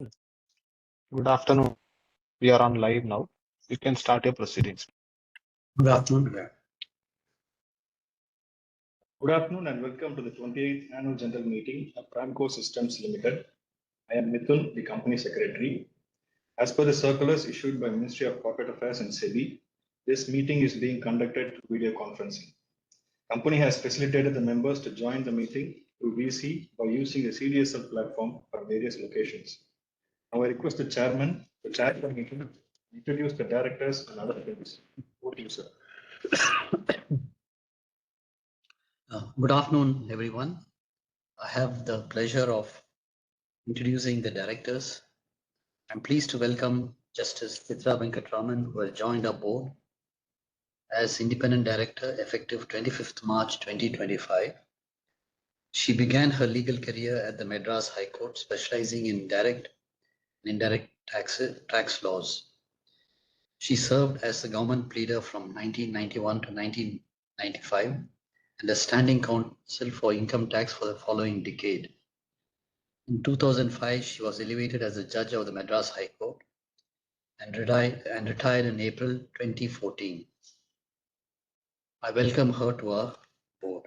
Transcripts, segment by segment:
Good afternoon. We are on live now. You can start your proceedings. Good afternoon. Good afternoon and welcome to the 28th Annual General Meeting of Ramco Systems Limited. I am Mithun, the Company Secretary. As per the circulars issued by Ministry of Corporate Affairs and SEBI, this meeting is being conducted through video conferencing. Company has facilitated the members to join the meeting through VC by using the CDSL platform from various locations. Now I request the chairman to chair the meeting, introduce the directors and other attendees. Over to you, sir. Good afternoon, everyone. I have the pleasure of introducing the directors. I'm pleased to welcome Justice Chitra Venkatraman, who has joined our board as independent director effective 25th March 2025. She began her legal career at the Madras High Court, specializing in direct and indirect tax laws. She served as the government pleader from 1991 to 1995 and as standing counsel for income tax for the following decade. In 2005, she was elevated as a judge of the Madras High Court and retired in April 2014. I welcome her to our board.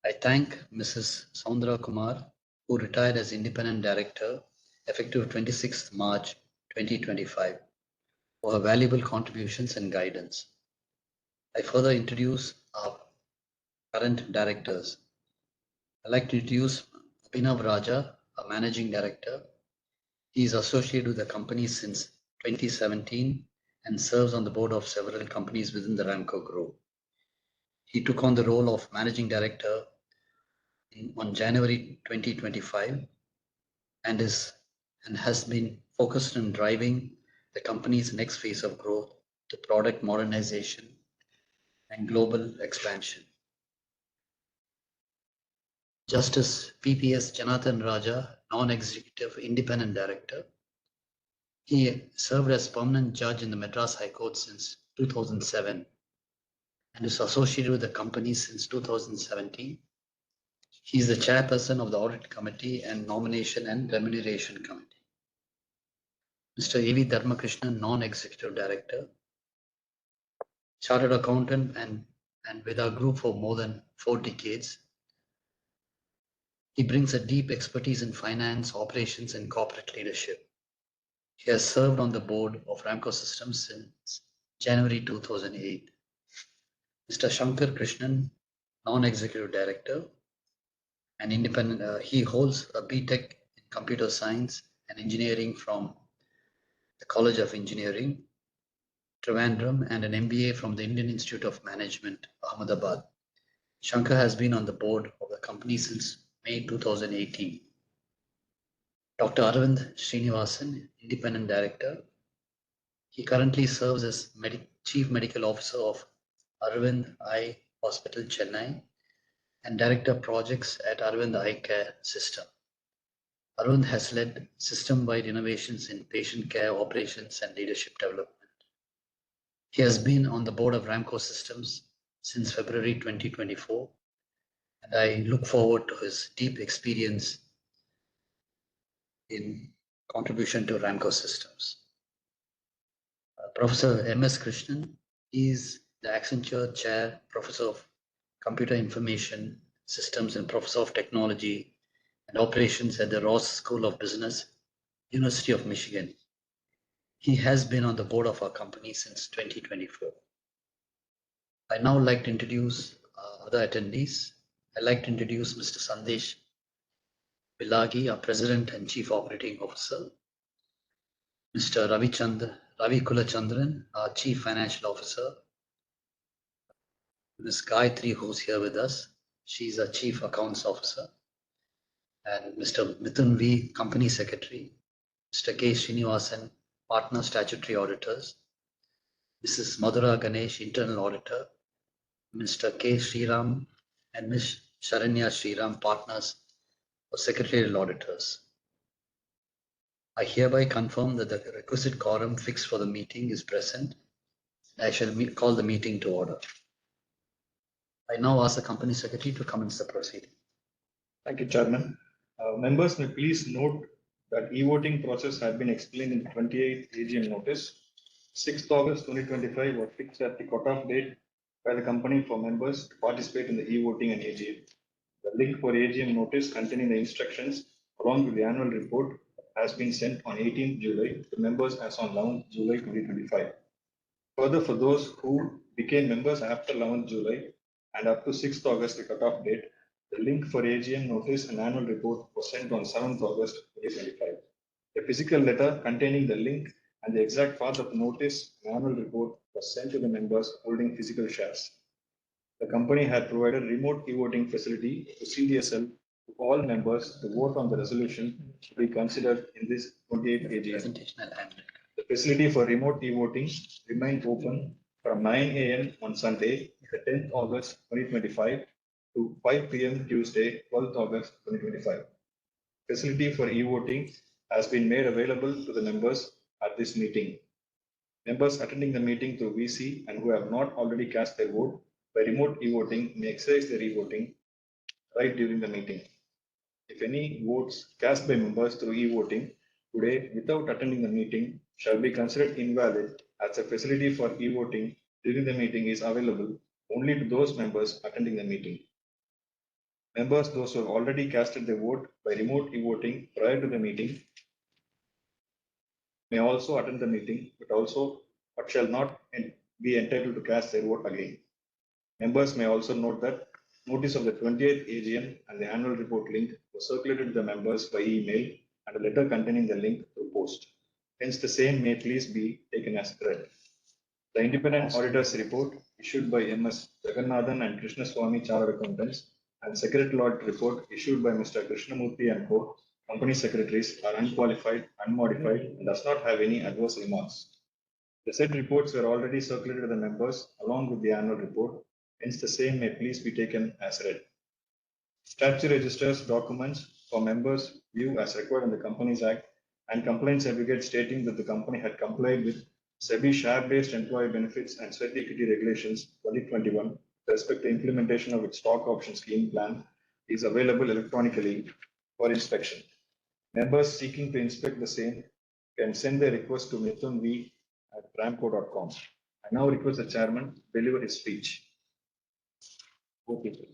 I thank Mrs. Soundra Kumar, who retired as independent director effective 26th March 2025, for her valuable contributions and guidance. I further introduce our current directors. I'd like to introduce Abhinav Raja, a managing director. He is associated with the company since 2017 and serves on the board of several companies within the Ramco group. He took on the role of managing director on January 2025 and has been focused on driving the company's next phase of growth to product modernization and global expansion. Justice PPS Janathan Raja, non-executive independent director. He served as permanent judge in the Madras High Court since 2007 and is associated with the company since 2017. He is the chairperson of the Audit Committee and Nomination and Remuneration Committee. Mr. A.V. Dharmakrishnan, non-executive director, chartered accountant and with our group for more than 4 decades. He brings a deep expertise in finance, operations, and corporate leadership. He has served on the board of Ramco Systems since January 2008. Mr. Shankar Krishnan, non-executive director and independent. He holds a BTech in computer science and engineering from the College of Engineering, Trivandrum, and an MBA from the Indian Institute of Management, Ahmedabad. Shankar has been on the board of the company since May 2018. Dr. Arvind Srinivasan, independent director. He currently serves as Chief Medical Officer of Arvind Eye Hospital, Chennai, and Director of Projects at Arvind Eye Care System. Arvind has led system-wide innovations in patient care, operations, and leadership development. He has been on the board of Ramco Systems since February 2024, and I look forward to his deep experience in contribution to Ramco Systems. Professor M.S. Krishnan is the Accenture Chair, Professor of Computer Information Systems and Professor of Technology and Operations at the Ross School of Business, University of Michigan. He has been on the board of our company since 2024. I now like to introduce other attendees. I'd like to introduce Mr. Sandesh Bilagi, our President and Chief Operating Officer. Mr. Ravi Kulachandran, our Chief Financial Officer. Ms. Gayatri, who's here with us. She's our Chief Accounts Officer. And Mr. Mithun V, Company Secretary. Mr. K. Srinivasan, Partner Statutory Auditors. Mrs. Madhura Ganesh, Internal Auditor. Mr. K. Sriram and Ms. Sharanya Sriram, Partners or Secretarial Auditors. I hereby confirm that the requisite quorum fixed for the meeting is present. I shall call the meeting to order. I now ask the Company Secretary to commence the proceeding. Thank you, Chairman. Members may please note that e-voting process had been explained in the 28th AGM notice. 6th August 2025 was fixed as the cutoff date by the company for members to participate in the e-voting and AGM. The link for AGM notice containing the instructions along with the annual report has been sent on 18th July to members as on 11th July 2025. Further, for those who became members after 11th July and up to 6th August, the cutoff date, the link for AGM notice and annual report was sent on 7th August 2025. A physical letter containing the link and the exact path of the notice and annual report was sent to the members holding physical shares. The company had provided remote e-voting facility to CDSL to all members to vote on the resolution to be considered in this 28th AGM. The facility for remote e-voting remained open from 9 a.m. on Sunday, the 10th August 2025 to 5 p.m. Tuesday, 12th August 2025. Facility for e-voting has been made available to the members at this meeting. Members attending the meeting through VC and who have not already cast their vote by remote e-voting may exercise their e-voting right during the meeting. If any votes cast by members through e-voting today without attending the meeting shall be considered invalid, as a facility for e-voting during the meeting is available only to those members attending the meeting. Members, those who have already casted their vote by remote e-voting prior to the meeting, may also attend the meeting, but shall not be entitled to cast their vote again. Members may also note that notice of the 20th AGM and the annual report link was circulated to the members by email and a letter containing the link through post. Hence, the same may please be taken as read. The independent auditor's report issued by MS Jagannathan and Krishnaswamy Chartered Accountants and secretarial audit report issued by Mr. Krishnamurthy and Co. Company secretaries are unqualified, unmodified, and does not have any adverse remarks. The said reports were already circulated to the members along with the annual report. Hence, the same may please be taken as read. Statutory registers documents for members' view as required in the Companies Act and complaint certificate stating that the company had complied with SEBI share-based employee benefits and sweat equity regulations 2021 with respect to implementation of its stock option scheme plan is available electronically for inspection. Members seeking to inspect the same can send their request to Mithun V at ramco.com. I now request the chairman to deliver his speech. Okay.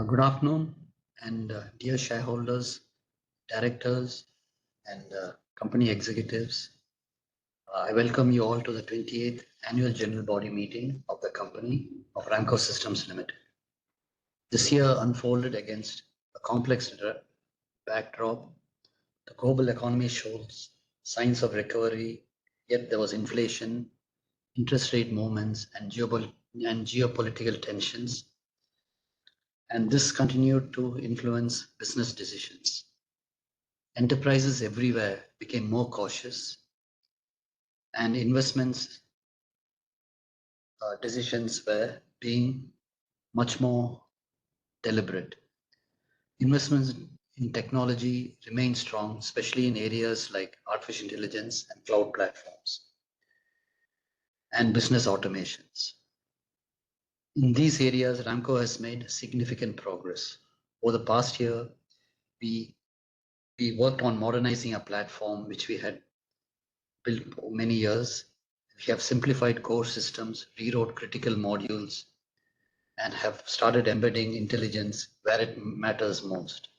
Good afternoon, and dear shareholders, directors, and company executives. I welcome you all to the 28th Annual General Body Meeting of the company of Ramco Systems Limited. This year unfolded against a complex backdrop. The global economy shows signs of recovery, yet there was inflation, interest rate movements, and geopolitical tensions. And this continued to influence business decisions. Enterprises everywhere became more cautious, and investments decisions were being much more deliberate. Investments in technology remain strong, especially in areas like artificial intelligence and cloud platforms and business automations. In these areas, Ramco has made significant progress. Over the past year, we worked on modernizing a platform which we had built for many years. We have simplified core systems, rewrote critical modules, and have started embedding intelligence where it matters most.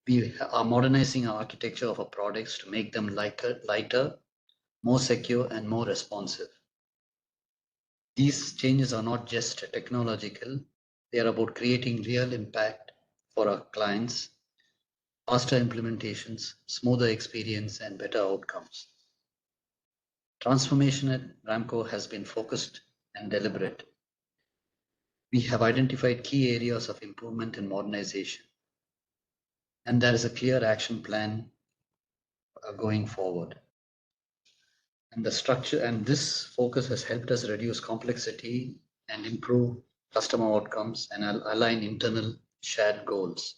We are modernizing our architecture of our products to make them lighter, more secure, and more responsive. These changes are not just technological, they are about creating real impact for our clients, faster implementations, smoother experience, and better outcomes. Transformation at Ramco has been focused and deliberate. We have identified key areas of improvement and modernization, and there is a clear action plan going forward. And the structure and this focus has helped us reduce complexity and improve customer outcomes, and align internal shared goals.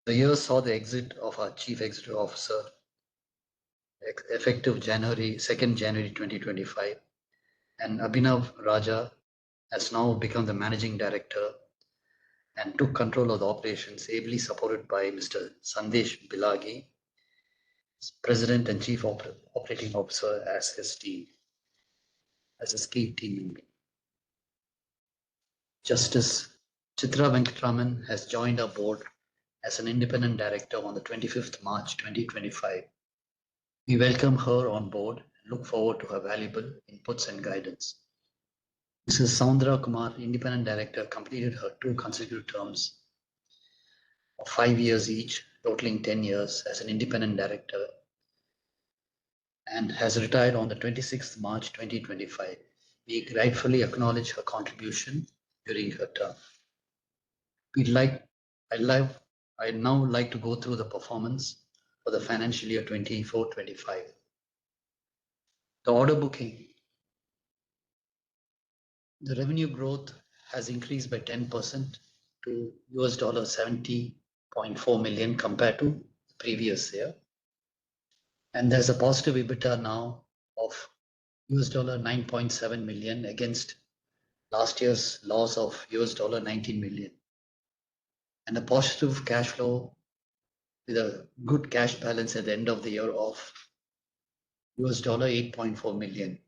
The year saw the exit of our Chief Executive Officer effective January 2nd, January 2025, and Abhinav Raja has now become the Managing Director and took control of the operations, ably supported by Mr. Sandesh Bilagi, President and Chief Operating Officer as his key team member. Justice Chitra Venkatraman has joined our board as an independent director on the 25th March 2025. We welcome her on board and look forward to her valuable inputs and guidance. Mrs. Soundra Kumar, independent director, completed her 2 consecutive terms of 5 years each, totaling 10 years as an independent director, and has retired on the 26th March 2025. We gratefully acknowledge her contribution during her term. I'd now like to go through the performance for the financial year 24-25. The order booking. The revenue growth has increased by 10% to $70.4 million compared to the previous year. And there's a positive EBITDA now of $9.7 million against last year's loss of $19 million. And a positive cash flow with a good cash balance at the end of the year of $8.4 million.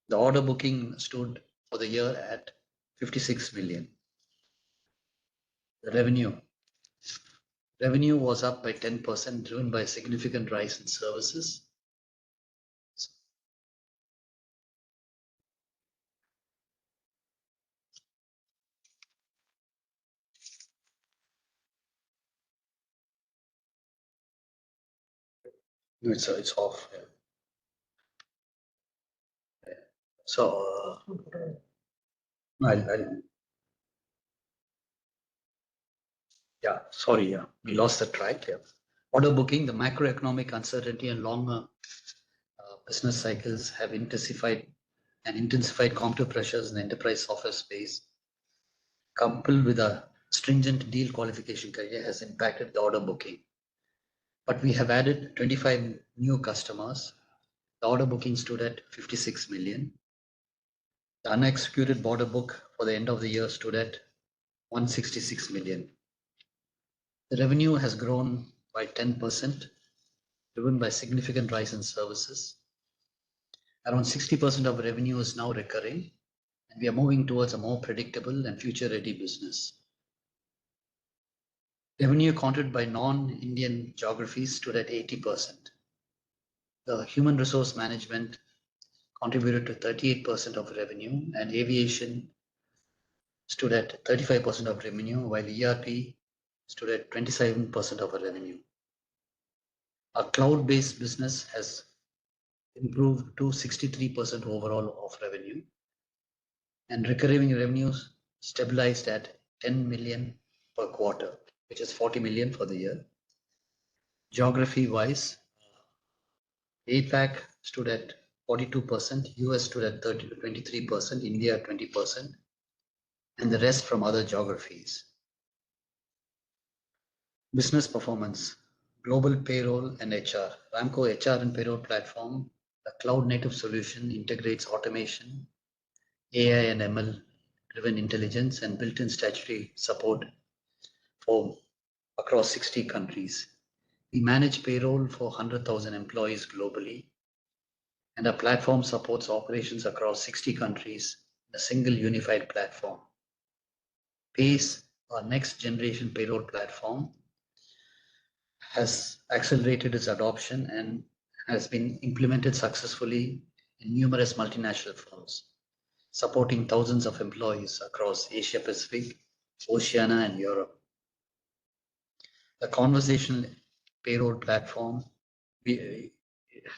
The order booking stood for the year at $56 million. The revenue was up by 10%, driven by a significant rise in services. No, it's off. So we lost the track here. Order booking, the macroeconomic uncertainty and longer business cycles have intensified competitive pressures in the enterprise software space, coupled with a stringent deal qualification criteria, has impacted the order booking. But we have added 25 new customers. The order booking stood at $56 million. The unexecuted order book for the end of the year stood at $166 million. The revenue has grown by 10%, driven by significant rise in services. Around 60% of revenue is now recurring, and we are moving towards a more predictable and future-ready business. Revenue accounted by non-Indian geographies stood at 80%. The human resource management contributed to 38% of revenue, and aviation stood at 35% of revenue, while ERP stood at 27% of our revenue. Our cloud-based business has improved to 63% overall of revenue, and recurring revenues stabilized at 10 million per quarter, which is 40 million for the year. Geography-wise, APAC stood at 42%, US stood at 23%, India at 20%, and the rest from other geographies. Business performance, global payroll and HR. Ramco HR and payroll platform, a cloud-native solution, integrates automation, AI and ML-driven intelligence, and built-in statutory support for across 60 countries. We manage payroll for 100,000 employees globally, and our platform supports operations across 60 countries in a single unified platform. PACE, our next generation payroll platform, has accelerated its adoption and has been implemented successfully in numerous multinational firms, supporting thousands of employees across Asia Pacific, Oceania, and Europe. The conversational payroll platform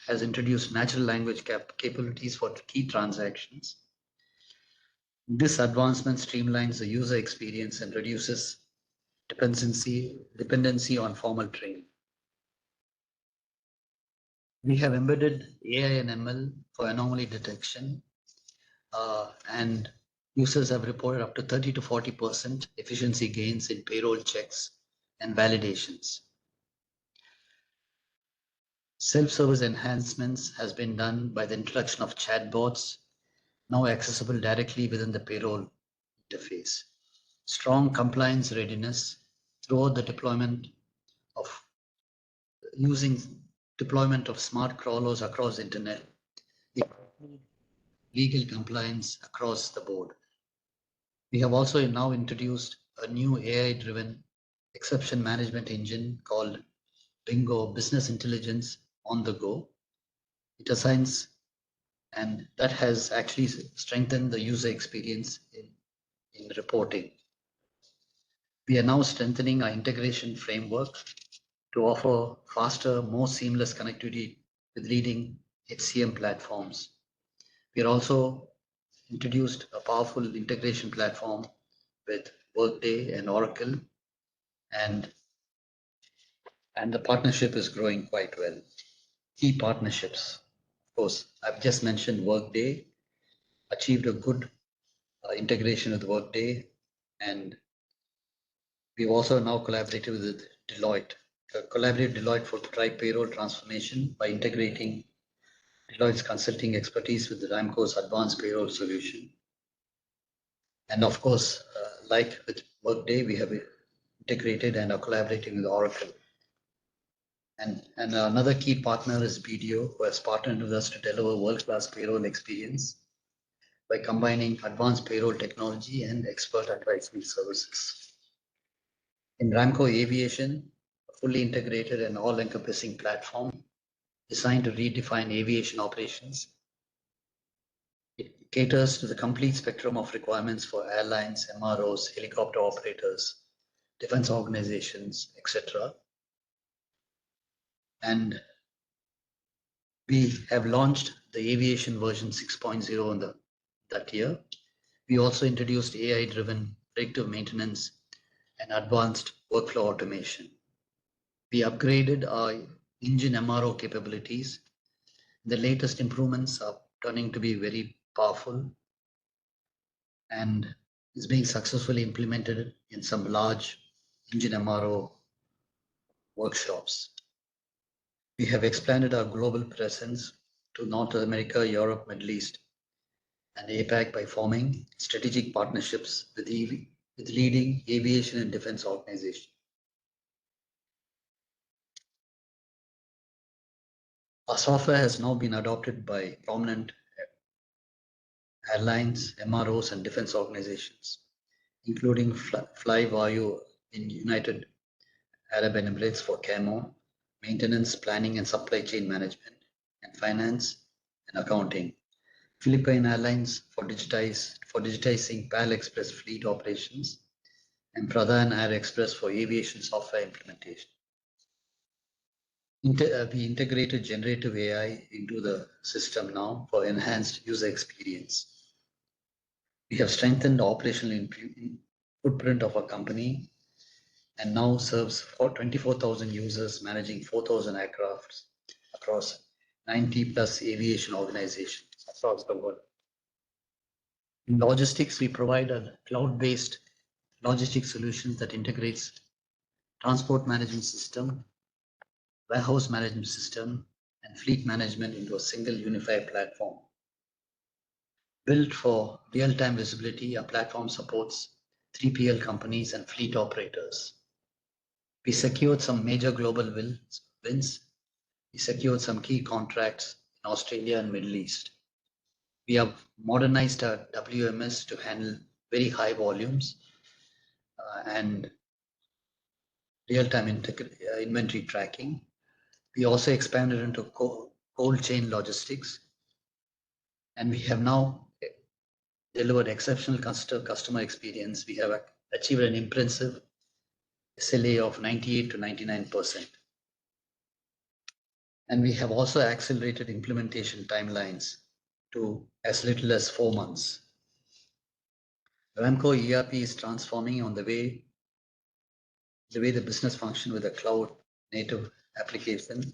has introduced natural language capabilities for key transactions. This advancement streamlines the user experience and reduces dependency on formal training. We have embedded AI and ML for anomaly detection, and Users have reported up to 30 to 40% efficiency gains in payroll checks and validations. Self-service enhancements has been done by the introduction of chatbots, now accessible directly within the payroll interface. Strong compliance readiness throughout the deployment of smart crawlers across the internet, legal compliance across the board. We have also now introduced a new AI-driven exception management engine called Bingo Business Intelligence on the Go. It assigns, and that has actually strengthened the user experience in reporting. We are now strengthening our integration framework to offer faster, more seamless connectivity with leading HCM platforms. We are also introduced a powerful integration platform with Workday and Oracle, and the partnership is growing quite well. Key partnerships, of course, I've just mentioned Workday, achieved a good integration with Workday, and we've also now collaborated with Deloitte. Collaborate Deloitte for payroll transformation by integrating Deloitte's consulting expertise with the Ramco's advanced payroll solution. And of course, like with Workday, we have integrated and are collaborating with Oracle. And another key partner is BDO, who has partnered with us to deliver world-class payroll experience by combining advanced payroll technology and expert advisory services. In Ramco Aviation, a fully integrated and all-encompassing platform designed to redefine aviation operations. It caters to the complete spectrum of requirements for airlines, MROs, helicopter operators, defense organizations, etc. And we have launched the aviation version 6.0 in that year. We also introduced AI-driven predictive maintenance and advanced workflow automation. We upgraded our engine MRO capabilities. The latest improvements are turning to be very powerful and is being successfully implemented in some large engine MRO workshops. We have expanded our global presence to North America, Europe, Middle East, and APAC by forming strategic partnerships with leading aviation and defense organizations. Our software has now been adopted by prominent airlines, MROs, and defense organizations, including Flyvayu in United Arab Emirates for CAMO, maintenance, planning, and supply chain management, and finance and accounting. Philippine Airlines for digitizing PAL Express fleet operations, and Pradhan Air Express for aviation software implementation. We integrated generative AI into the system now for enhanced user experience. We have strengthened the operational footprint of our company and now serves 24,000 users managing 4,000 aircrafts across 90 plus aviation organizations across the world. In logistics, we provide a cloud-based logistics solution that integrates transport management system, warehouse management system, and fleet management into a single unified platform. Built for real-time visibility, our platform supports 3PL companies and fleet operators. We secured some major global wins. We secured some key contracts in Australia and Middle East. We have modernized our WMS to handle very high volumes and real-time inventory tracking. We also expanded into cold chain logistics, and we have now delivered exceptional customer experience. We have achieved an impressive SLA of 98 to 99%. And we have also accelerated implementation timelines to as little as 4 months. Ramco ERP is transforming on the way the business function with a cloud native application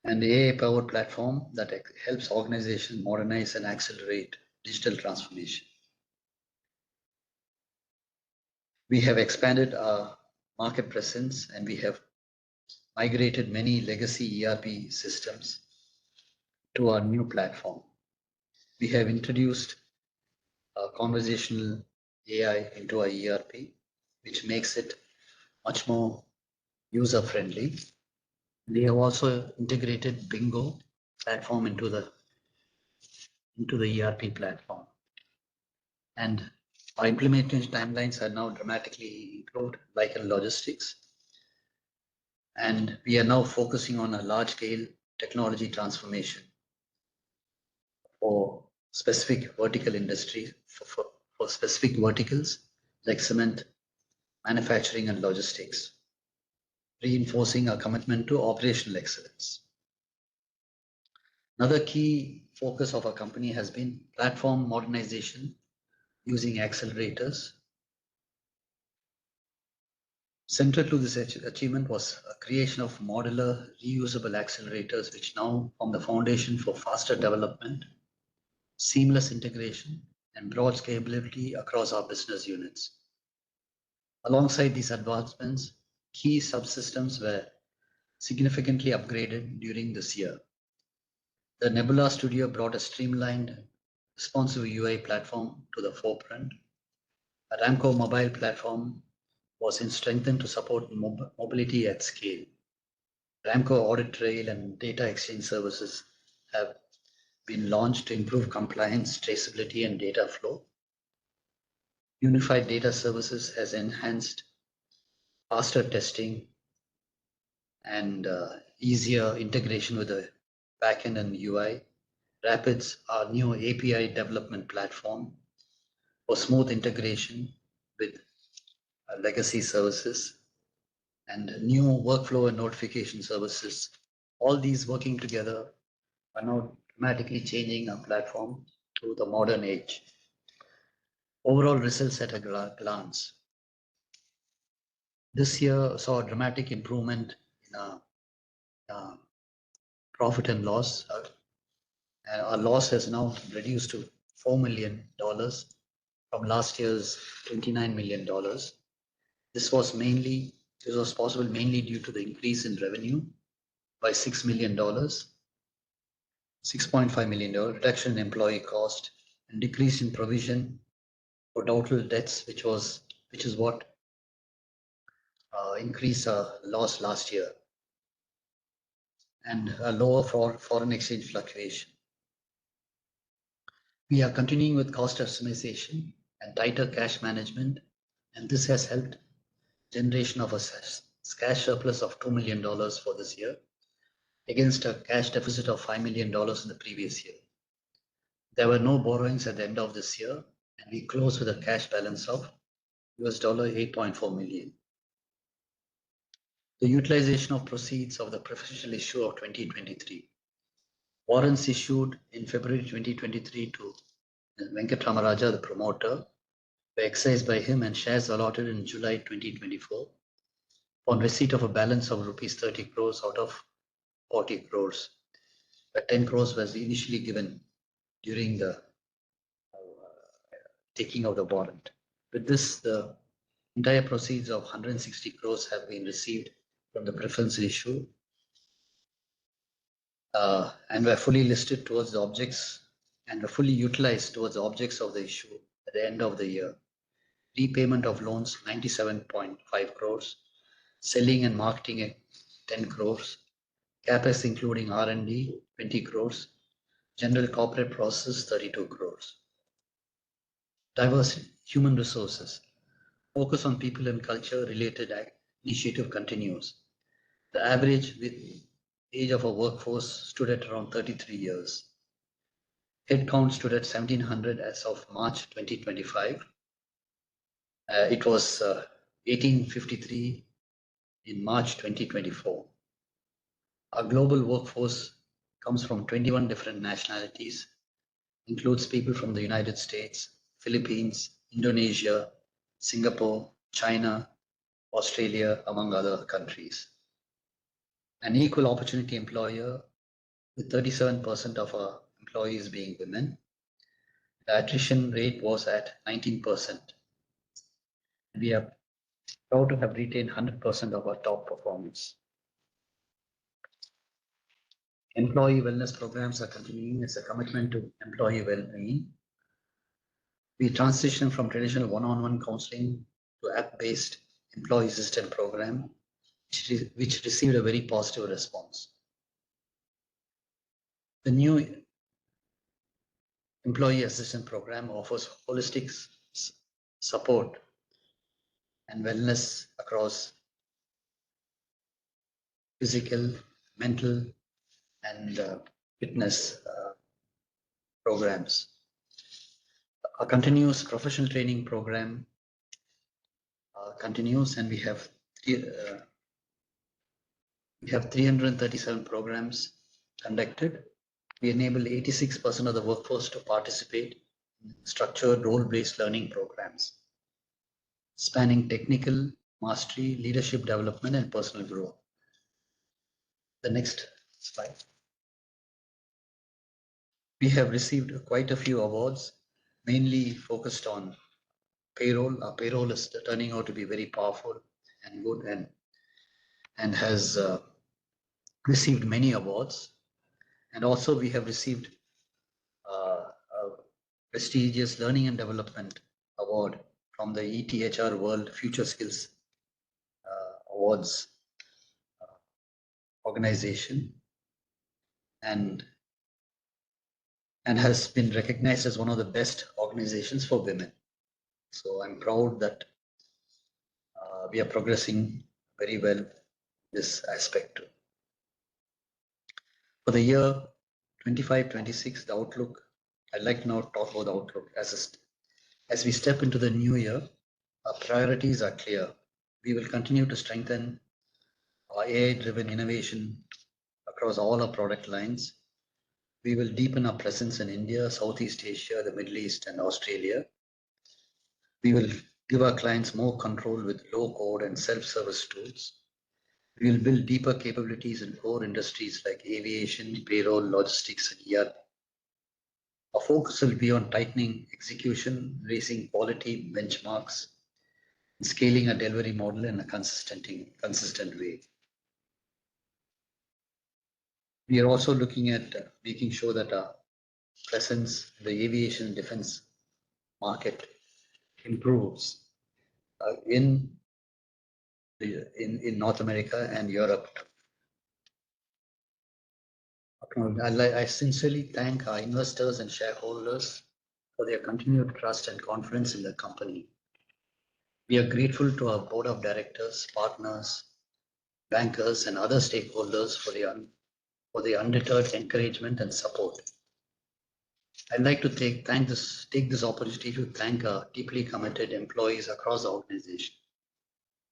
and the AI-powered platform that helps organizations modernize and accelerate digital transformation. We have expanded our market presence and we have migrated many legacy ERP systems to our new platform. We have introduced conversational AI into our ERP, which makes it much more user-friendly. We have also integrated Bingo platform into the ERP platform. And our implementation timelines are now dramatically improved, like in logistics. And we are now focusing on a large-scale technology transformation for specific vertical industries, for specific verticals like cement, manufacturing, and logistics, reinforcing our commitment to operational excellence. Another key focus of our company has been platform modernization using accelerators. Central to this achievement was a creation of modular, reusable accelerators, which now form the foundation for faster development, seamless integration, and broad scalability across our business units. Alongside these advancements, key subsystems were significantly upgraded during this year. The Nebula Studio brought a streamlined, responsive UI platform to the forefront. A Ramco mobile platform was strengthened to support mobility at scale. Ramco Audit Trail and Data Exchange services have been launched to improve compliance, traceability, and data flow. Unified Data Services has enhanced faster testing and easier integration with the backend and UI. Rapids, our new API development platform for smooth integration with legacy services and new workflow and notification services. All these working together are now dramatically changing our platform to the modern age. Overall results at a glance. This year saw a dramatic improvement in our profit and loss. Our loss has now reduced to $4 million from last year's $29 million. This was possible mainly due to the increase in revenue by $6 million, $6.5 million, reduction in employee cost, and decrease in provision for doubtful debts, which is what increased our loss last year, and a lower foreign exchange fluctuation. We are continuing with cost optimization and tighter cash management, and this has helped generation of a cash surplus of $2 million for this year against a cash deficit of $5 million in the previous year. There were no borrowings at the end of this year, and we closed with a cash balance of $8.4 million. The utilization of proceeds of the preferential issue of 2023. Warrants issued in February 2023 to Venkat Ramaraja, the promoter, were exercised by him, and shares allotted in July 2024 on receipt of a balance of rupees 30 crores out of 40 crores. But 10 crores was initially given during the taking of the warrant. With this, the entire proceeds of 160 crores have been received from the preference issue and were fully listed towards the objects and were fully utilized towards the objects of the issue at the end of the year. Repayment of loans 97.5 crores, selling and marketing at 10 crores, CapEx including R&D 20 crores, general corporate process 32 crores. Diversity, human resources, focus on people and culture related initiative continues. The average age of our workforce stood at around 33 years. Headcount stood at 1,700 as of March 2025. It was 1853 in March 2024. Our global workforce comes from 21 different nationalities, includes people from the United States, Philippines, Indonesia, Singapore, China, Australia, among other countries. An equal opportunity employer with 37% of our employees being women. The attrition rate was at 19%. We are proud to have retained 100% of our top performance. Employee wellness programs are continuing as a commitment to employee well-being. We transitioned from traditional one-on-one counseling to app-based employee assistant program, which received a very positive response. The new employee assistant program offers holistic support and wellness across physical, mental, and fitness programs. A continuous professional training program continues, and we have 337 programs conducted. We enable 86% of the workforce to participate in structured role-based learning programs, spanning technical mastery, leadership development, and personal growth. The next slide. We have received quite a few awards, mainly focused on payroll. Our payroll is turning out to be very powerful and good, and has received many awards. And also we have received a prestigious Learning and Development Award from the ETHR World Future Skills Awards organization, and has been recognized as one of the best organizations for women. So I'm proud that we are progressing very well in this aspect too. For the year 25-26, the outlook, I'd like to now talk about the outlook. As we step into the new year, our priorities are clear. We will continue to strengthen our AI-driven innovation across all our product lines. We will deepen our presence in India, Southeast Asia, the Middle East, and Australia. We will give our clients more control with low-code and self-service tools. We will build deeper capabilities in core industries like aviation, payroll, logistics, and ERP. Our focus will be on tightening execution, raising quality benchmarks, and scaling a delivery model in a consistent way. We are also looking at making sure that our presence in the aviation and defense market improves in North America and Europe. I sincerely thank our investors and shareholders for their continued trust and confidence in the company. We are grateful to our board of directors, partners, bankers, and other stakeholders for their undeterred encouragement and support. I'd like to take this opportunity to thank our deeply committed employees across the organization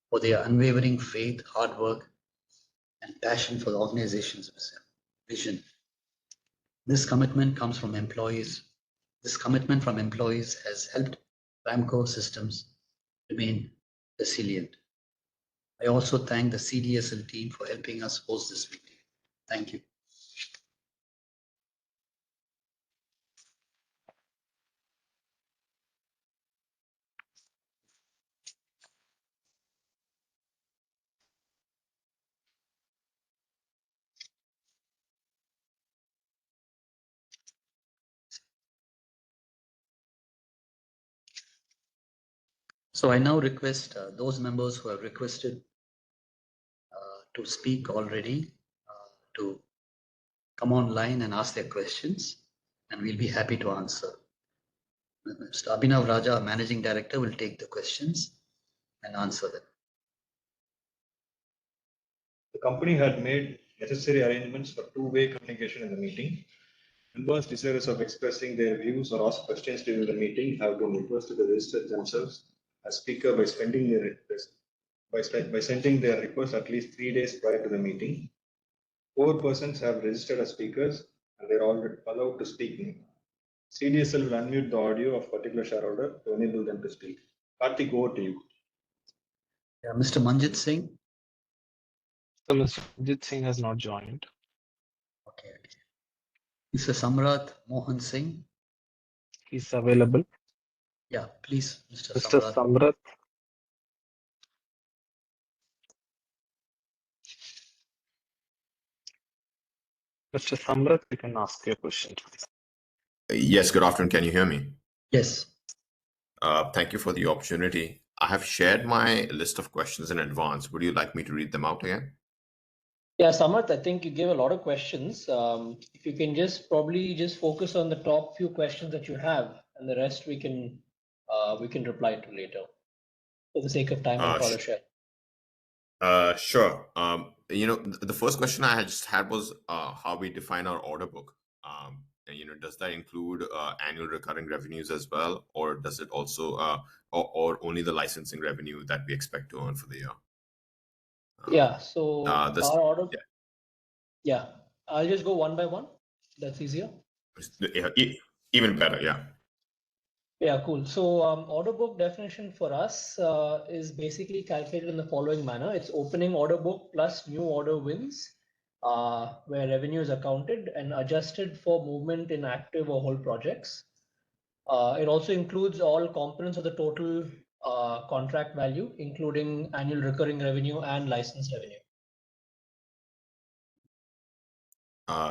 for their unwavering faith, hard work, and passion for the organization's vision. This commitment from employees has helped Ramco systems remain resilient. I also thank the CDSL team for helping us host this meeting. Thank you. So I now request those members who have requested to speak already to come online and ask their questions, and we'll be happy to answer. Mr. Abhinav Raja, our Managing Director, will take the questions and answer them. The company had made necessary arrangements for two-way communication in the meeting. Members desirous of expressing their views or ask questions during the meeting have been requested to register themselves as speaker by sending their request at least 3 days prior to the meeting. 4 persons have registered as speakers and they are all allowed to speak now. CDSL will unmute the audio of particular shareholder to enable them to speak. Karthik, over to you. Yeah, Mr. Manjit Singh. So Mr. Manjit Singh has not joined. Okay. Mr. Samrat Mohan Singh. He's available. Yeah, please, Mr. Mr. Samrat. Samrat, Mr. Samrat, you can ask your question. Yes, good afternoon. Can you hear me? Yes. Thank you for the opportunity. I have shared my list of questions in advance. Would you like me to read them out again? Yeah, Samarth, I think you gave a lot of questions. If you can probably just focus on the top few questions that you have, and the rest we can reply to later, for the sake of time and for the share. Sure. The first question I just had was how we define our order book. And, does that include annual recurring revenues as well, or does it also, or only the licensing revenue that we expect to earn for the year? Yeah. So our order. Yeah. Yeah, I'll just go one by one. That's easier. Yeah, even better. Yeah. Yeah, cool. So order book definition for us is basically calculated in the following manner. It's opening order book plus new order wins, where revenue is accounted and adjusted for movement in active or whole projects. It also includes all components of the total contract value, including annual recurring revenue and license revenue.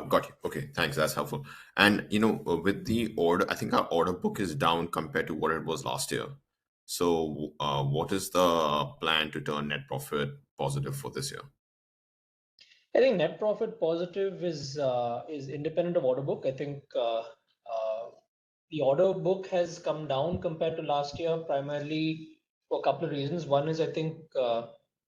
Got you. Okay, thanks. That's helpful. And with the order, I think our order book is down compared to what it was last year. So, what is the plan to turn net profit positive for this year? I think net profit positive is independent of order book. I think the order book has come down compared to last year, primarily for a couple of reasons. One is I think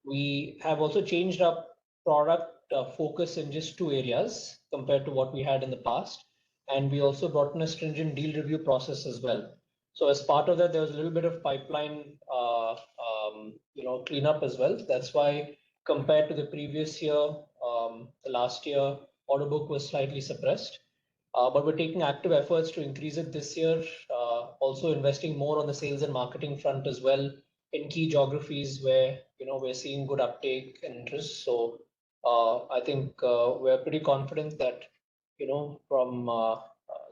we have also changed our product focus in just two areas compared to what we had in the past, and we also brought in a stringent deal review process as well. So as part of that, there was a little bit of pipeline, cleanup as well. That's why compared to the previous year, the last year order book was slightly suppressed. But we're taking active efforts to increase it this year, also investing more on the sales and marketing front as well in key geographies where we're seeing good uptake and interest. So I think we're pretty confident that from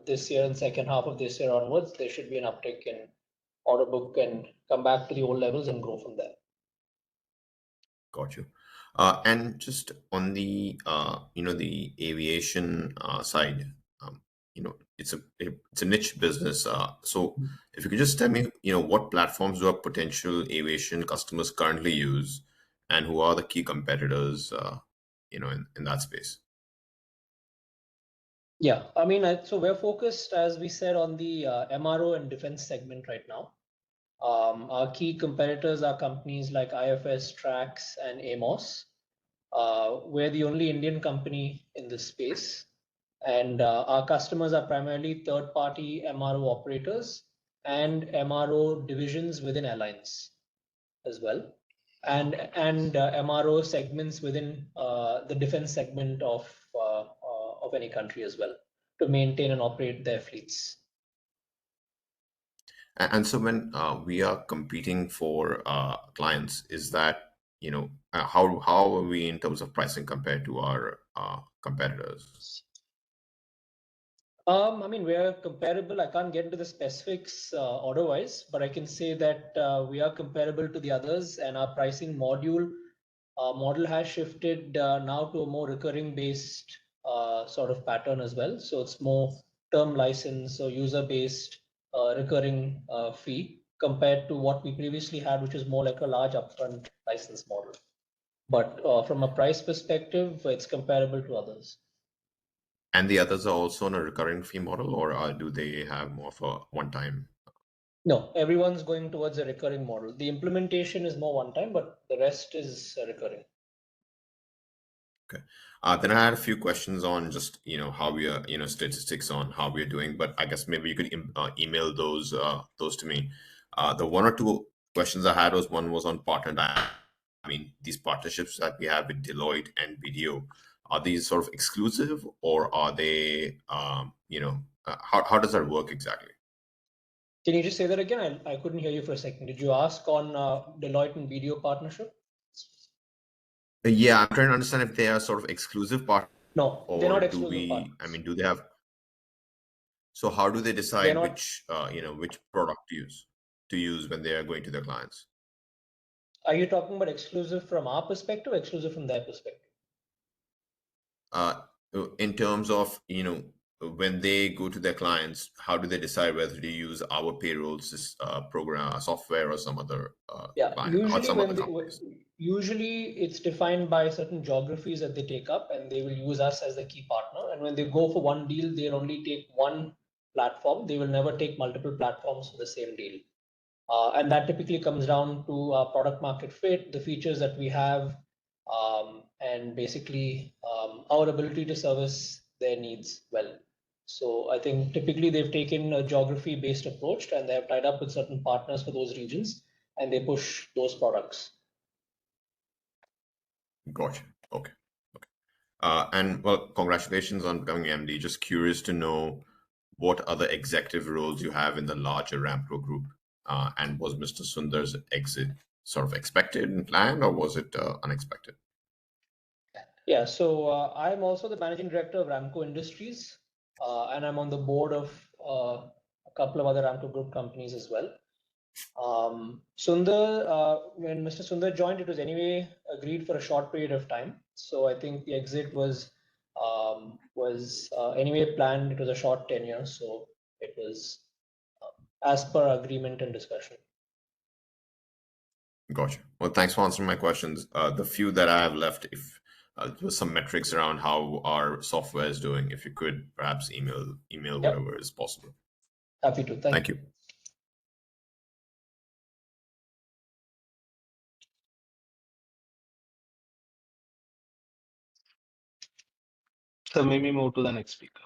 this year and second half of this year onwards, there should be an uptick in order book and come back to the old levels and grow from there. Got you. And just on the the aviation side, it's a niche business. So if you could just tell me, what platforms do our potential aviation customers currently use, and who are the key competitors, in that space? Yeah, I mean, so we're focused, as we said, on the MRO and defense segment right now. Our key competitors are companies like IFS, Trax, and AMOS. We're the only Indian company in this space, and our customers are primarily third-party MRO operators and MRO divisions within airlines as well, and MRO segments within the defense segment of any country as well, to maintain and operate their fleets. And so when we are competing for clients, is that how are we in terms of pricing compared to our competitors? I mean, we are comparable. I can't get into the specifics order-wise, but I can say that we are comparable to the others, and our pricing model has shifted now to a more recurring-based sort of pattern as well. So it's more term license or user-based recurring fee compared to what we previously had, which is more like a large upfront license model. But from a price perspective, it's comparable to others. And the others are also on a recurring fee model, or do they have more of a one-time? No, everyone's going towards a recurring model. The implementation is more one-time, but the rest is recurring. Okay. Then I had a few questions on just how we are statistics on how we are doing, but I guess maybe you could email those to me. The one or two questions I had one was on partner. I mean, these partnerships that we have with Deloitte and BDO, are these sort of exclusive, or are they how does that work exactly? Can you just say that again? I couldn't hear you for a second. Did you ask on Deloitte and BDO partnership? Yeah, I'm trying to understand if they are sort of exclusive partners. No, they're not exclusive partners. I mean, do they have? So how do they decide which which product to use when they are going to their clients? Are you talking about exclusive from our perspective, or exclusive from their perspective? in terms of, when they go to their clients, how do they decide whether to use our payroll program software or some other client or Usually some other companies? usually it's defined by certain geographies that they take up, and they will use us as the key partner. And when they go for one deal, they'll only take one platform. They will never take multiple platforms for the same deal. And that typically comes down to our product market fit, the features that we have, and basically our ability to service their needs well. So I think typically they've taken a geography-based approach, and they have tied up with certain partners for those regions, and they push those products. Gotcha. Okay. And well, congratulations on becoming MD. Just curious to know what other executive roles you have in the larger Ramco group. And was Mr. Sundar's exit sort of expected and planned, or was it unexpected? Yeah, so I'm also the managing director of Ramco Industries, and I'm on the board of a couple of other Ramco group companies as well. Sundar, when Mr. Sundar joined, it was anyway agreed for a short period of time. So I think the exit was anyway planned. It was a short tenure, so it was as per agreement and discussion. Gotcha. Well, thanks for answering my questions. The few that I have left, if there was some metrics around how our software is doing, if you could perhaps email whatever is possible. Happy to. Thank you. So maybe move to the next speaker.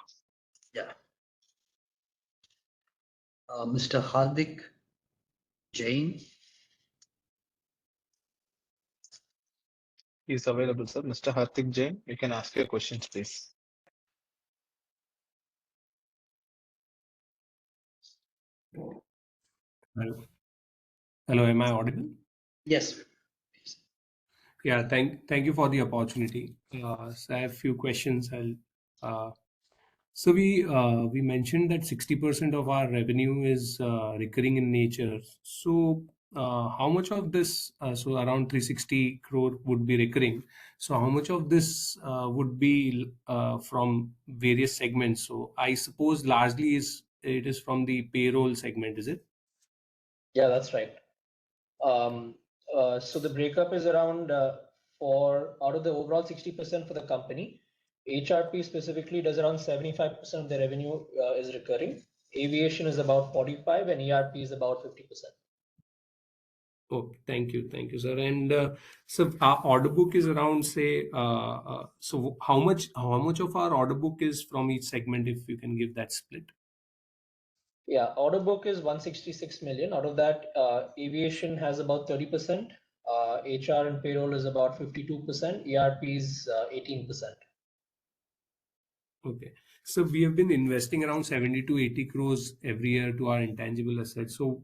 Yeah. Mr. Hardik Jain. He's available, sir. Mr. Hardik Jain, you can ask your questions, please. Hello, am I audible? Yes. Yeah, thank you for the opportunity. So I have a few questions. So we mentioned that 60% of our revenue is recurring in nature. So how much of this, so around 360 crore would be recurring. So how much of this would be from various segments? So I suppose largely it is from the payroll segment, is it? Yeah, that's right. So the breakup is around for out of the overall 60% for the company, HRP specifically does around 75% of the revenue is recurring. Aviation is about 45, and ERP is about 50%. Oh, thank you, sir. And so our order book is around, say, so how much of our order book is from each segment, if you can give that split? Yeah, order book is 166 million. Out of that, aviation has about 30%, HR and payroll is about 52%, ERP is 18%. Okay. So we have been investing around 70 to 80 crores every year to our intangible assets. So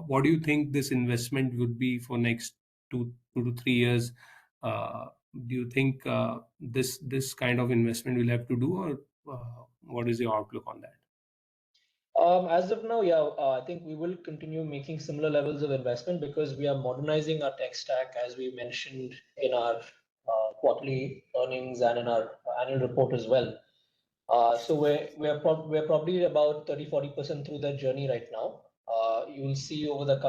what do you think this investment would be for next two to 3 years? Do you think this kind of investment we'll have to do, or what is your outlook on that? As of now, yeah, I think we will continue making similar levels of investment because we are modernizing our tech stack, as we mentioned in our quarterly earnings and in our annual report as well. So we're probably about 30-40% through that journey right now. You will see over the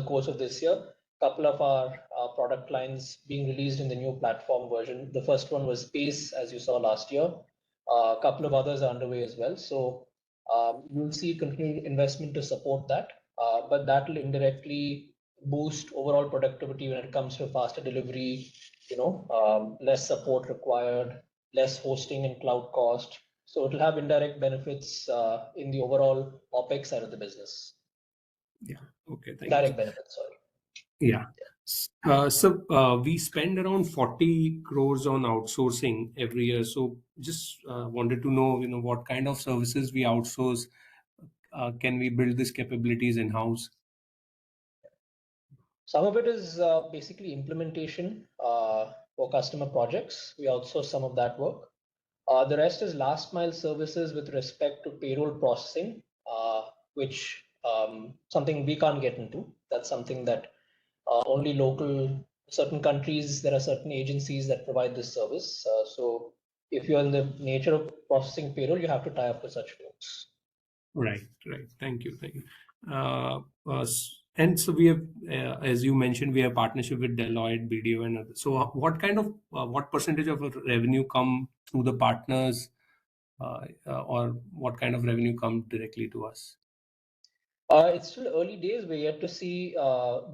course of this year, a couple of our product lines being released in the new platform version. The first one was Space, as you saw last year. A couple of others are underway as well. So you'll see continued investment to support that, but that will indirectly boost overall productivity when it comes to faster delivery, less support required, less hosting and cloud cost. So it will have indirect benefits in the overall OPEX side of the business. Yeah. Okay. Thank Direct you. benefits, sorry. Yeah. So we spend around 40 crores on outsourcing every year. So just wanted to know, what kind of services we outsource. Can we build these capabilities in-house? Some of it is basically implementation for customer projects. We outsource some of that work. The rest is last mile services with respect to payroll processing, which something we can't get into. That's something that only certain countries, there are certain agencies that provide this service. So if you're in the nature of processing payroll, you have to tie up with such folks. Right. Thank you. And so we have, as you mentioned, we have partnership with Deloitte, BDO, and others. So what percentage of our revenue come through the partners, or what kind of revenue come directly to us? It's still early days. We're yet to see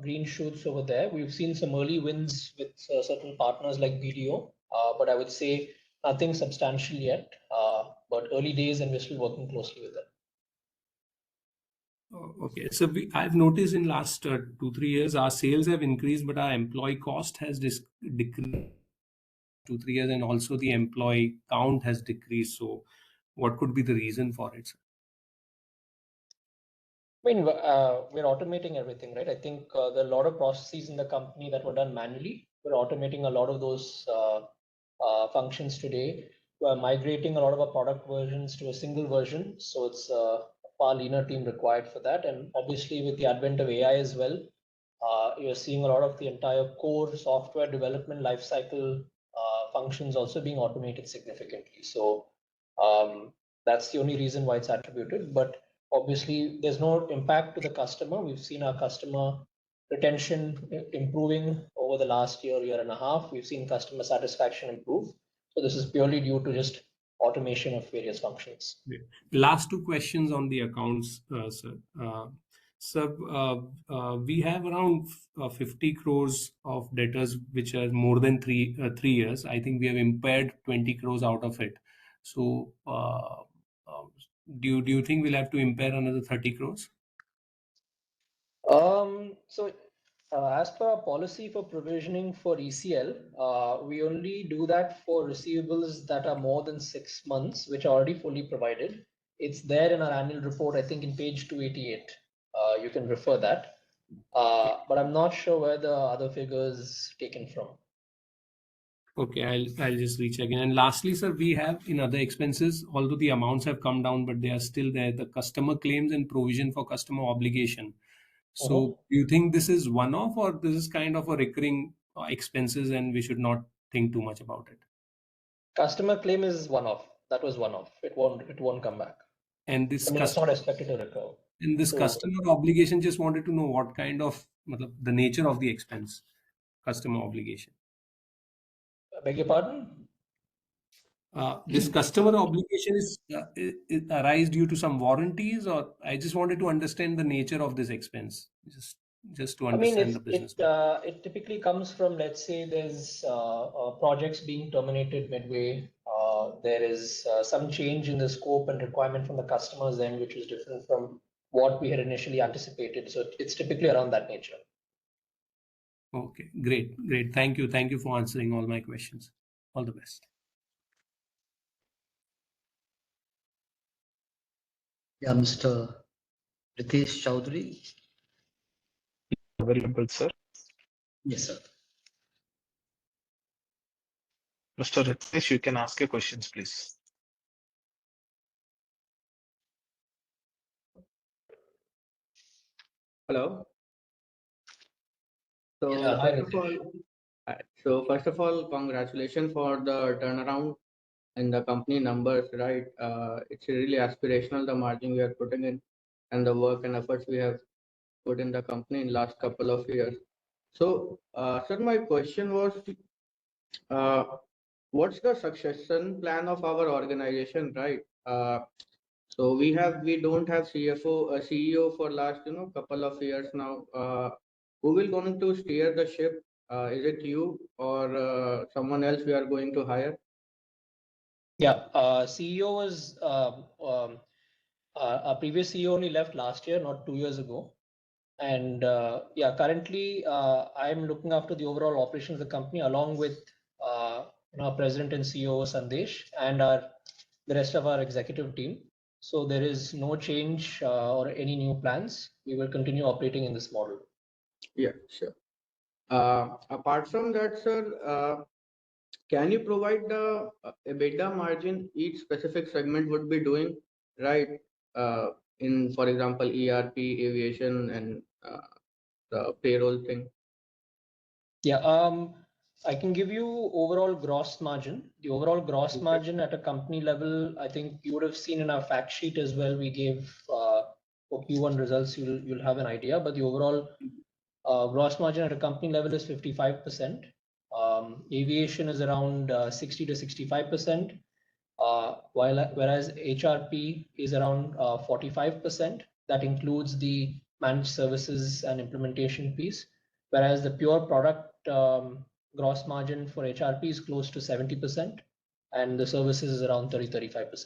green shoots over there. We've seen some early wins with certain partners like BDO, but I would say nothing substantial yet. But early days, and we're still working closely with them. Okay, so I've noticed in last 2-3 years our sales have increased, but our employee cost has decreased 2-3 years, and also the employee count has decreased. So, what could be the reason for it, sir? I mean, we're automating everything, right? I think there are a lot of processes in the company that were done manually. We're automating a lot of those functions today. We're migrating a lot of our product versions to a single version. So it's a far leaner team required for that. And obviously with the advent of AI as well, you're seeing a lot of the entire core software development lifecycle functions also being automated significantly. So that's the only reason why it's attributed. But obviously, there's no impact to the customer. We've seen our customer retention improving over the last year and a half. We've seen customer satisfaction improve. So this is purely due to just automation of various functions. Yeah. Last two questions on the accounts, sir. We have around 50 crores of debtors, which are more than 3 years. I think we have impaired 20 crores out of it. So, do you think we'll have to impair another 30 crores? As per our policy for provisioning for ECL, we only do that for receivables that are more than 6 months, which are already fully provided. It's there in our annual report, I think in page 288. You can refer that. But I'm not sure where the other figures taken from. Okay, I'll just recheck again. And lastly, sir, we have in other expenses, although the amounts have come down, but they are still there, the customer claims and provision for customer obligation. So do you think this is one-off, or this is kind of a recurring expenses and we should not think too much about it? Customer claim is one-off. That was one-off. It won't come back. And this it's not expected to recur. And this customer obligation, just wanted to know what kind of the nature of the expense, customer obligation. I beg your pardon? This customer obligation is it arise due to some warranties, or I just wanted to understand the nature of this expense, just to understand the business. It typically comes from, let's say, there's projects being terminated midway. There is some change in the scope and requirement from the customer's end, which is different from what we had initially anticipated. So it's typically around that nature. Okay, great. Thank you for answering all my questions. All the best. Yeah, Mr. Ritesh Chaudhary. Available, sir. Yes, sir. Mr. Ritesh, you can ask your questions, please. Hello. First of all, congratulations for the turnaround in the company numbers, right? It's really aspirational, the margin we are putting in and the work and efforts we have put in the company in last couple of years. So, sir, my question was, what's the succession plan of our organization, right? So we don't have CEO for last, couple of years now. Who will going to steer the ship? Is it you or someone else we are going to hire? Yeah, CEO was our previous CEO only left last year, not 2 years ago. And currently I'm looking after the overall operations of the company along with our president and CEO Sandesh and the rest of our executive team. So there is no change or any new plans. We will continue operating in this model. Yeah, sure. Apart from that, sir, can you provide the EBITDA margin each specific segment would be doing, right? In, for example, ERP, aviation, and the payroll thing. Yeah. I can give you overall gross margin. The overall gross margin at a company level, I think you would have seen in our fact sheet as well. We gave for Q1 results, you'll have an idea. But the overall gross margin at a company level is 55%. Aviation is around 60 to 65%. Whereas HRP is around 45%. That includes the managed services and implementation piece. Whereas the pure product gross margin for HRP is close to 70%, and the services is around 30-35%.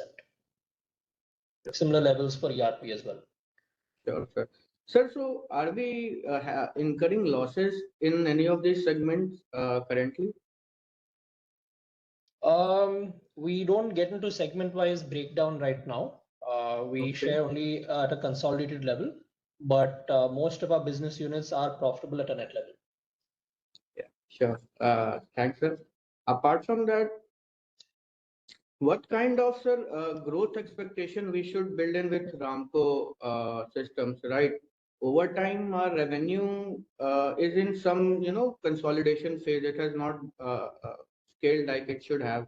Similar levels for ERP as well. Sure, sir. Sir, so are we incurring losses in any of these segments currently? We don't get into segment-wise breakdown right now. We share only at a consolidated level, but most of our business units are profitable at a net level. Yeah, sure. Thanks, sir. Apart from that, what kind of, sir, growth expectation we should build in with Ramco systems, right? Over time, our revenue is in some, consolidation phase. It has not scaled like it should have.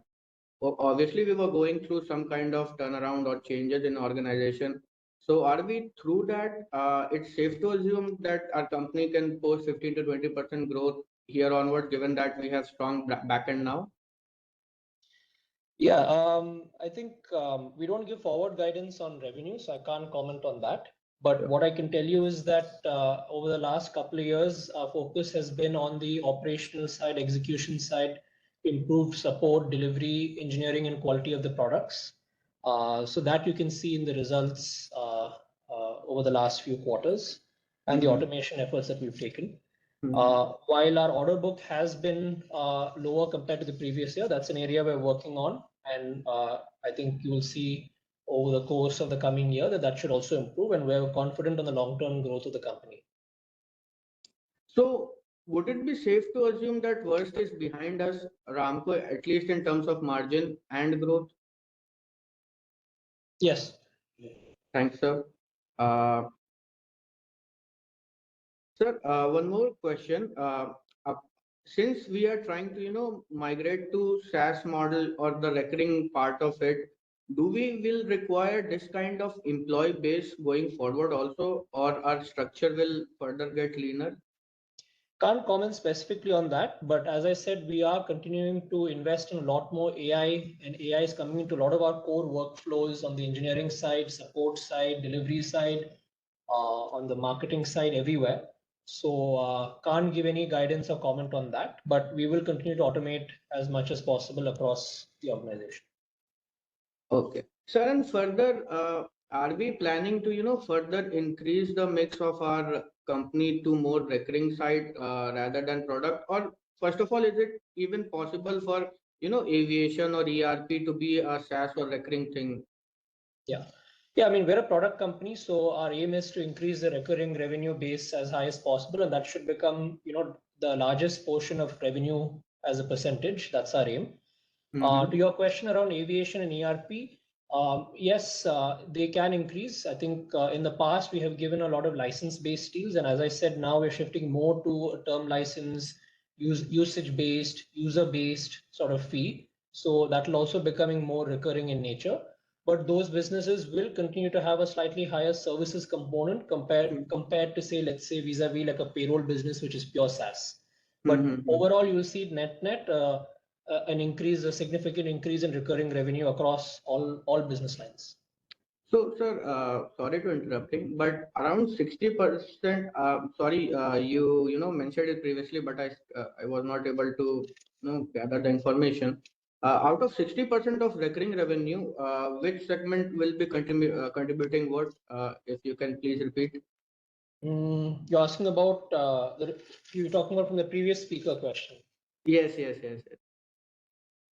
Obviously, we were going through some kind of turnaround or changes in organization. So are we through that? It's safe to assume that our company can post 15 to 20% growth here onward, given that we have strong backend now. Yeah, I think we don't give forward guidance on revenue, so I can't comment on that. But what I can tell you is that over the last couple of years, our focus has been on the operational side, execution side, improved support, delivery, engineering, and quality of the products. So that you can see in the results over the last few quarters and the automation efforts that we've taken. While our order book has been lower compared to the previous year, that's an area we're working on. And I think you will see over the course of the coming year that should also improve, and we're confident on the long-term growth of the company. So would it be safe to assume that worst is behind us, Ramco, at least in terms of margin and growth? Yes. Thanks, sir. Sir, one more question. Since we are trying to, migrate to SaaS model or the recurring part of it, do we will require this kind of employee base going forward also, or our structure will further get leaner? Can't comment specifically on that, but as I said, we are continuing to invest in a lot more AI, and AI is coming into a lot of our core workflows on the engineering side, support side, delivery side, on the marketing side, everywhere. So can't give any guidance or comment on that, but we will continue to automate as much as possible across the organization. Okay. Sir, and further, are we planning to, further increase the mix of our company to more recurring side rather than product? Or first of all, is it even possible for, aviation or ERP to be a SaaS or recurring thing? Yeah. Yeah, I mean, we're a product company, so our aim is to increase the recurring revenue base as high as possible, and that should become, the largest portion of revenue as a percentage. That's our aim. To your question around aviation and ERP, yes, they can increase. I think in the past we have given a lot of license-based deals, and as I said, now we're shifting more to a term license, usage-based, user-based sort of fee. So that will also becoming more recurring in nature. But those businesses will continue to have a slightly higher services component compared to, say, let's say vis-a-vis like a payroll business, which is pure SaaS. But overall, you will see net a significant increase in recurring revenue across all business lines. So, sir, sorry to interrupting, but around 60%. Sorry, you mentioned it previously, but I was not able to gather the information. Out of 60% of recurring revenue, which segment will be contributing what? If you can please repeat. You're asking about you're talking about from the previous speaker question. Yes.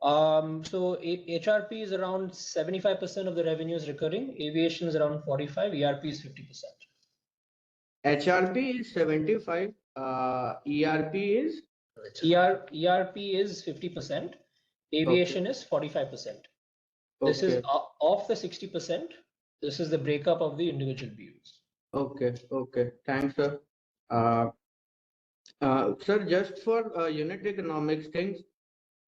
So HRP is around 75% of the revenue is recurring. Aviation is around 45. ERP is 50%. HRP is 75. ERP is ERP is 50%. Aviation is 45%. This is of the 60%. This is the breakup of the individual views. Okay. Thanks, sir. Sir, just for unit economics things,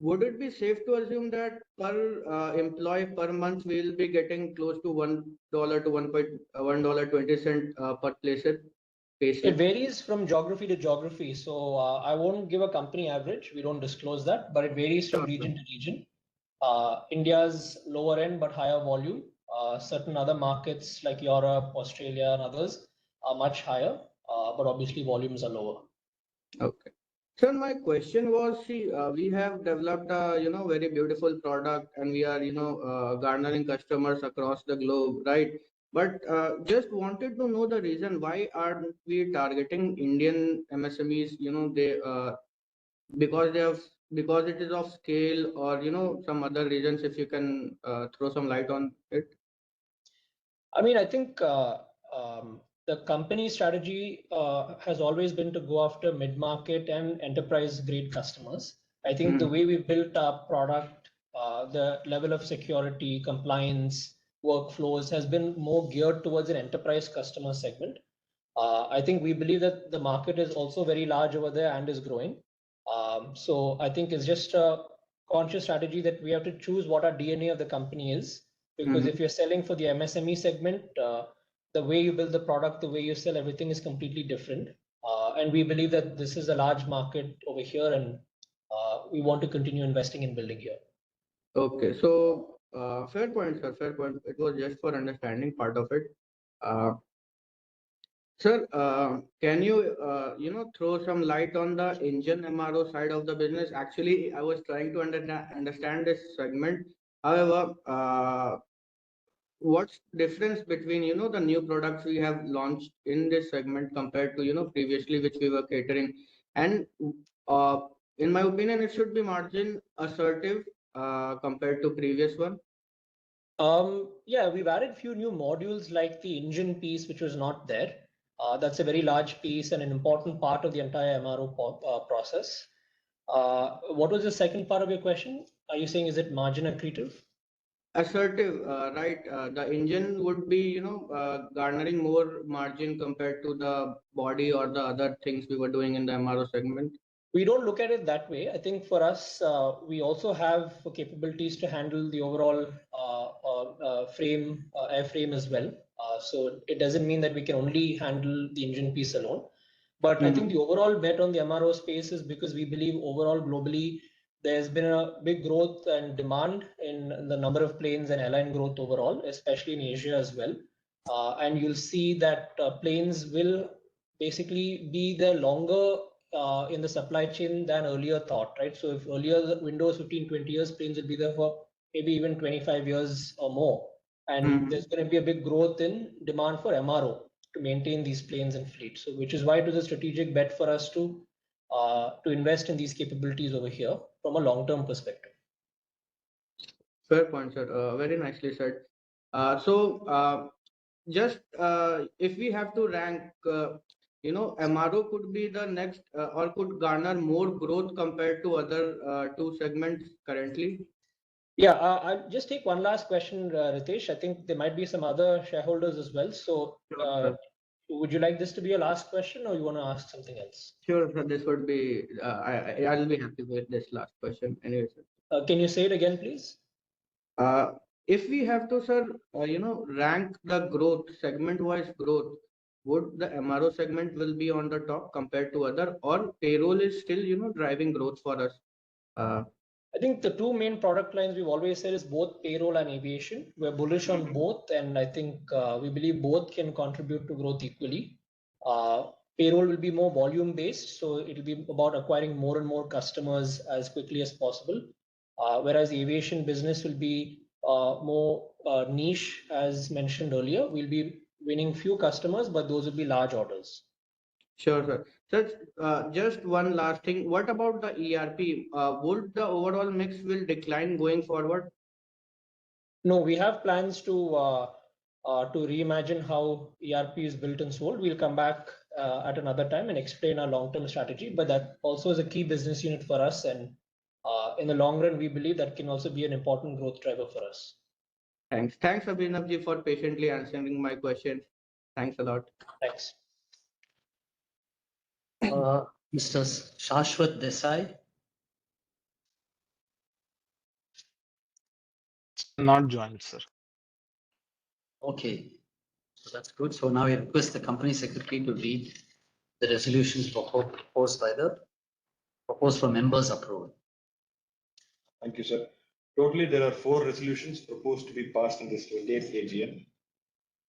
would it be safe to assume that per employee per month we will be getting close to $1 to $1.20 per It payslip? varies from geography to geography. So I won't give a company average. We don't disclose that, but it varies from Sure, sir. region to region. India's lower end but higher volume. Certain other markets like Europe, Australia, and others are much higher, but obviously volumes are lower. Okay. Sir, my question was, see, we have developed a, very beautiful product and we are, garnering customers across the globe, right? But just wanted to know the reason why aren't we targeting Indian MSMEs, because they have, because it is of scale or, some other reasons, if you can throw some light on it. I mean, I think the company strategy has always been to go after mid-market and enterprise-grade customers. I think the way we built our product, the level of security, compliance, workflows has been more geared towards an enterprise customer segment. I think we believe that the market is also very large over there and is growing. So I think it's just a conscious strategy that we have to choose what our DNA of the company is. Because if you're selling for the MSME segment, the way you build the product, the way you sell everything is completely different. And we believe that this is a large market over here, and we want to continue investing in building here. Okay, so fair point, sir. Fair point. It was just for understanding part of it. Uh, Sir, can you throw some light on the engine MRO side of the business? Actually, I was trying to understand this segment. However, what's difference between the new products we have launched in this segment compared to previously which we were catering, and uh, in my opinion, it should be margin assertive compared to previous one. Yeah, we've added a few new modules like the engine piece, which was not there. That's a very large piece and an important part of the entire MRO process. What was the second part of your question? Are you saying is it margin accretive? Assertive, right? The engine would be garnering more margin compared to the body or the other things we were doing in the MRO segment. We don't look at it that way. I think for us, we also have capabilities to handle the overall airframe as well. So it doesn't mean that we can only handle the engine piece alone. But I think the overall bet on the MRO space is because we believe overall globally there's been a big growth and demand in the number of planes and airline growth overall, especially in Asia as well. And you'll see that planes will basically be there longer in the supply chain than earlier thought, right? So if earlier the Windows 15, 20 years, planes will be there for maybe even 25 years or more. And there's going to be a big growth in demand for MRO to maintain these planes and fleet. So which is why it was a strategic bet for us to invest in these capabilities over here from a long-term perspective. Fair point, sir. Very nicely said. Just if we have to rank, MRO could be the next or could garner more growth compared to other two segments currently. Yeah, I'll just take one last question, Ritesh. I think there might be some other shareholders as well. So would you like this to be a last question or you want to ask something else? Sure, sir. This would be, I'll be happy with this last question. Anyway, sir. Can you say it again, please? If we have to, sir, rank the growth, segment-wise growth, would the MRO segment will be on the top compared to other, or payroll is still, driving growth for us? I think the two main product lines we've always said is both payroll and aviation. We're bullish on both, and I think we believe both can contribute to growth equally. Payroll will be more volume based, so it'll be about acquiring more and more customers as quickly as possible. Whereas the aviation business will be more niche, as mentioned earlier. We'll be winning few customers, but those will be large orders. Sure, sir. So, just one last thing. What about the ERP? Would the overall mix will decline going forward? No, we have plans to reimagine how ERP is built and sold. We'll come back at another time and explain our long-term strategy. But that also is a key business unit for us, and in the long run, we believe that can also be an important growth driver for us. Thanks, Abhinavji, for patiently answering my questions. Thanks a lot. Thanks. Mr. Shashwat Desai. Not joined, sir. Okay, so that's good. So now I request the company secretary to read the resolutions proposed for members approval. Thank you, sir. Totally, there are 4 resolutions proposed to be passed in this 28th AGM.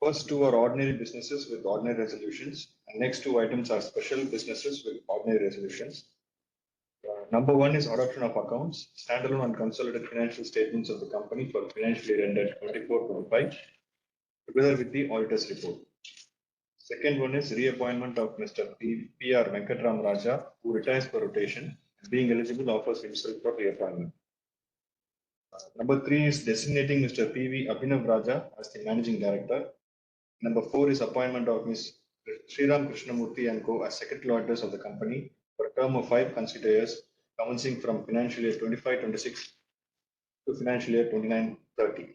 First 2 are ordinary businesses with ordinary resolutions, and next 2 items are special businesses with ordinary resolutions. Number 1 is adoption of accounts, standalone and consolidated financial statements of the company for financial year ended 24-25, together with the auditor's report. Second one is reappointment of Mr. P.R. Venkatram Raja, who retires for rotation, and being eligible offers himself for reappointment. Number 3 is designating Mr. P.V. Abhinav Raja as the managing director. Number 4 is appointment of Ms. Sriram Krishnamurthy and Co. as secretary auditors of the company for a term of 5 consecutive years, commencing from financial year 25-26 to financial year 29-30.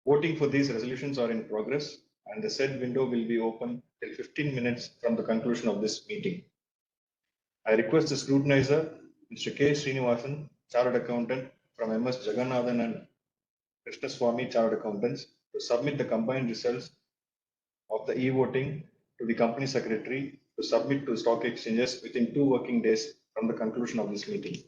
Voting for these resolutions are in progress, and the said window will be open till 15 minutes from the conclusion of this meeting. I request the scrutinizer, Mr. K. Srinivasan, Chartered Accountant from MS Jagannathan and Krishnaswamy Chartered Accountants, to submit the combined results of the e-voting to the company secretary to submit to stock exchanges within 2 working days from the conclusion of this meeting.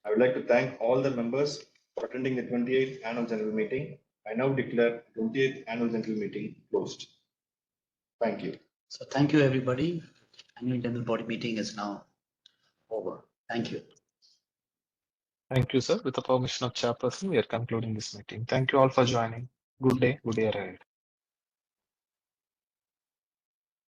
I would like to thank all the members for attending the 28th annual general meeting. I now declare 28th annual general meeting closed. Thank you. So thank you, everybody. Annual general body meeting is now over. Thank you. Thank you, sir. With the permission of chairperson, we are concluding this meeting. Thank you all for joining. Good day ahead.